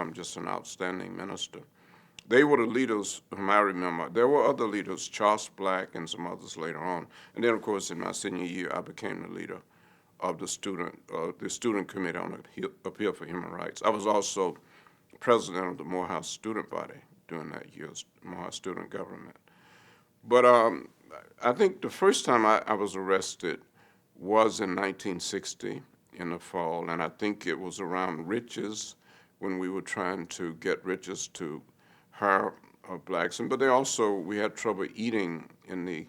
become just an outstanding minister. They were the leaders whom I remember. There were other leaders, Charles Black and some others later on. And then, of course, in my senior year, I became the leader of the student committee on the appeal for human rights. I was also president of the Morehouse student body during that year's Morehouse student government. But I think the first time I was arrested was in 1960 in the fall, and I think it was around Riches when we were trying to get Riches to hire blacks. But we had trouble eating in the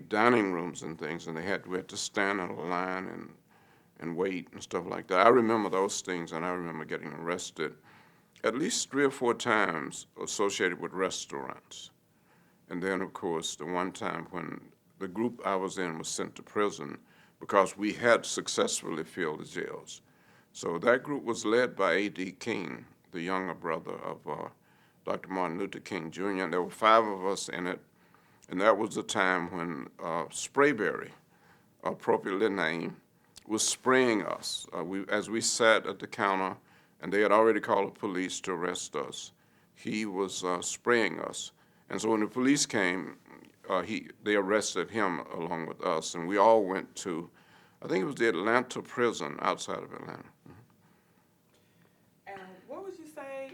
dining rooms and things, and we had to stand in a line and wait and stuff like that. I remember those things, and I remember getting arrested at least 3 or 4 times associated with restaurants. And then, of course, the one time when the group I was in was sent to prison because we had successfully filled the jails. So that group was led by A.D. King, the younger brother of Dr. Martin Luther King Jr., and there were 5 of us in it. And that was the time when Sprayberry, appropriately named, was spraying us. As we sat at the counter, and they had already called the police to arrest us, he was spraying us. And so when the police came, they arrested him along with us, and we all went to, I think it was the Atlanta prison outside of Atlanta. And what would you say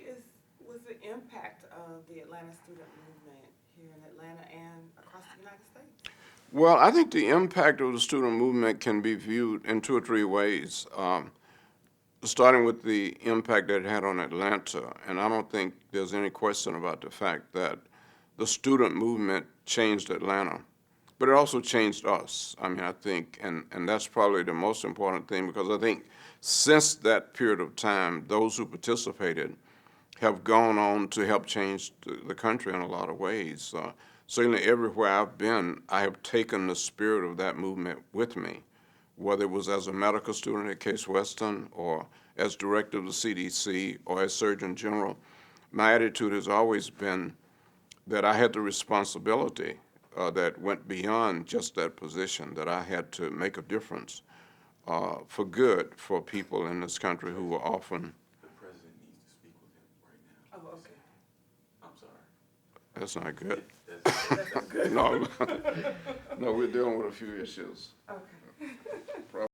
was the impact of the Atlanta student movement here in Atlanta and across the United States? Well, I think the impact of the student movement can be viewed in 2 or 3 ways. Starting with the impact that it had on Atlanta, and I don't think there's any question about the fact that the student movement changed Atlanta, but it also changed us. I mean, I think, and that's probably the most important thing, because I think since that period of time, those who participated have gone on to help change the country in a lot of ways. Certainly everywhere I've been, I have taken the spirit of that movement with me, whether it was as a medical student at Case Western or as director of the CDC or as Surgeon General. My attitude has always been that I had the responsibility that went beyond just that position, that I had to make a difference for good for people in this country who were often. The president needs to speak with him right now. Oh, okay. I'm sorry. That's not good. That's good. No, no, we're dealing with a few issues. Okay.